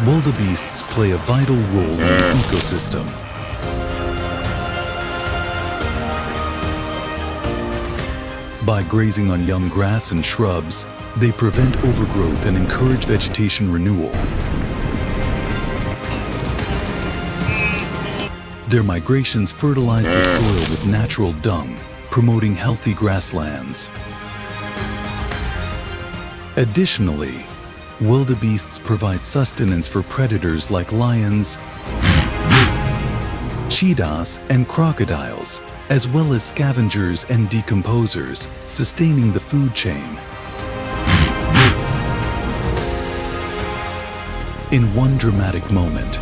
Wildebeests play a vital role in the ecosystem. By grazing on young grass and shrubs, they prevent overgrowth and encourage vegetation renewal. Their migrations fertilize the soil with natural dung, promoting healthy grasslands. Additionally, wildebeests provide sustenance for predators like lions, cheetahs, and crocodiles, as well as scavengers and decomposers, sustaining the food chain. In one dramatic moment,